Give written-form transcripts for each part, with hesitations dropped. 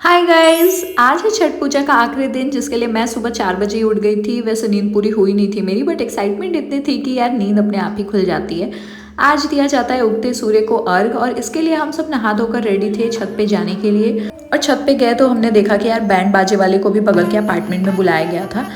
Hi guys, आज है छठ पूजा का आखिरी दिन जिसके लिए मैं सुबह 4 बजे ही उठ गई थी। वैसे नींद पूरी हुई नहीं थी मेरी, बट एक्साइटमेंट इतनी थी कि यार नींद अपने आप ही खुल जाती है। आज दिया जाता है उगते सूर्य को अर्घ, और इसके लिए हम सब नहा धोकर रेडी थे छत पे जाने के लिए। और छत पे गए तो हमने देखा कि यार बैंड बाजे वाले को भी पकड़ के अपार्टमेंट में बुलाया गया था।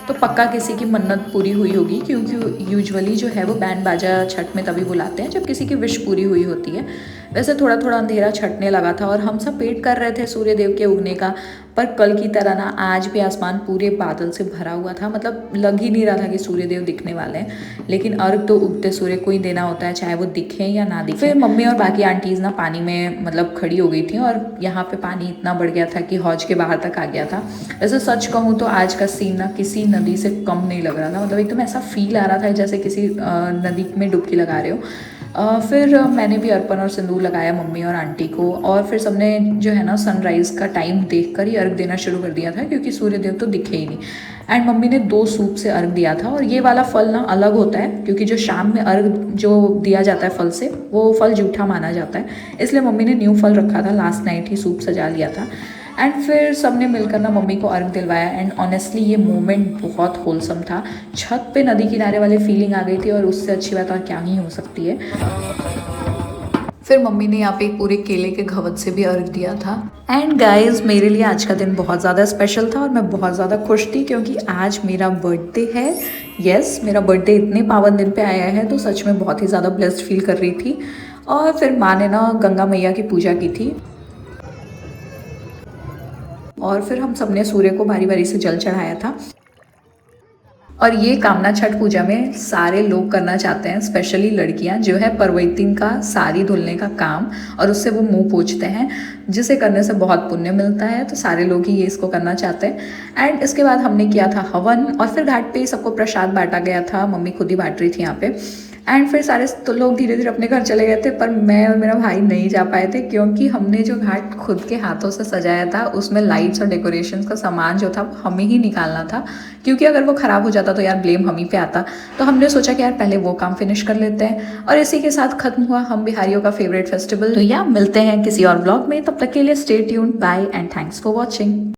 तो पक्का किसी की मन्नत पूरी हुई होगी, क्योंकि यूजुअली जो है वो बैंड बाजा छठ में तभी बुलाते हैं जब किसी की विश पूरी हुई होती है। वैसे थोड़ा थोड़ा अंधेरा छटने लगा था और हम सब वेट कर रहे थे सूर्य देव के उगने का। पर कल की तरह ना आज भी आसमान पूरे बादल से भरा हुआ था, मतलब लग ही नहीं रहा था कि सूर्य देव दिखने वाले हैं। लेकिन अर्घ तो उगते सूर्य को ही देना होता है, चाहे वो दिखे या ना दिखे। फिर मम्मी और बाकी आंटीज ना पानी में मतलब खड़ी हो गई थी, और यहाँ पे पानी इतना बढ़ गया था कि हौज के बाहर तक आ गया था। वैसे सच कहूँ तो आज का सीन ना किसी नदी से कम नहीं लग रहा था, मतलब एकदम ऐसा फील आ रहा था जैसे किसी नदी में डुबकी लगा रहे हो। फिर मैंने भी अर्पण और सिंदूर लगाया मम्मी और आंटी को, और फिर सबने जो है ना सनराइज़ का टाइम देखकर ही अर्घ देना शुरू कर दिया था, क्योंकि सूर्य देव तो दिखे ही नहीं। एंड मम्मी ने 2 सूप से अर्घ दिया था, और ये वाला फल ना अलग होता है, क्योंकि जो शाम में अर्घ जो दिया जाता है फल से, वो फल जूठा माना जाता है। इसलिए मम्मी ने न्यू फल रखा था, लास्ट नाइट ही सूप सजा लिया था। एंड फिर सबने मिलकर ना मम्मी को अर्घ दिलवाया। एंड ऑनेस्टली ये मोमेंट बहुत होलसम था। छत पे नदी किनारे वाली फीलिंग आ गई थी, और उससे अच्छी बात और क्या ही हो सकती है। फिर मम्मी ने यहाँ पे एक पूरे केले के घवत से भी अर्घ दिया था। एंड गाइज, मेरे लिए आज का दिन बहुत ज़्यादा स्पेशल था और मैं बहुत ज़्यादा खुश थी, क्योंकि आज मेरा बर्थडे है। यस, मेरा बर्थडे इतने पावन दिन पे आया है, तो सच में बहुत ही ज़्यादा ब्लेस्ड फील कर रही थी। और फिर माँ ने ना गंगा मैया की पूजा की थी, और फिर हम सबने सूर्य को बारी बारी से जल चढ़ाया था। और ये कामना छठ पूजा में सारे लोग करना चाहते हैं, स्पेशली लड़कियां, जो है परवैतिन का साड़ी धुलने का काम, और उससे वो मुंह पोंछते हैं, जिसे करने से बहुत पुण्य मिलता है। तो सारे लोग ही ये इसको करना चाहते हैं। एंड इसके बाद हमने किया था हवन, और फिर घाट पे सबको प्रसाद बांटा गया था। मम्मी खुद ही बांट रही थी यहाँ पे। एंड फिर सारे तो लोग धीरे धीरे अपने घर चले गए थे, पर मैं और मेरा भाई नहीं जा पाए थे, क्योंकि हमने जो घाट खुद के हाथों से सजाया था उसमें लाइट्स और डेकोरेशंस का सामान जो था हमें ही निकालना था, क्योंकि अगर वो ख़राब हो जाता तो यार ब्लेम हम ही पे आता। तो हमने सोचा कि यार पहले वो काम फिनिश कर लेते हैं, और इसी के साथ खत्म हुआ हम बिहारियों का फेवरेट फेस्टिवल। तो या मिलते हैं किसी और ब्लॉग में, तब तक के लिए stay tuned, bye and thanks for watching.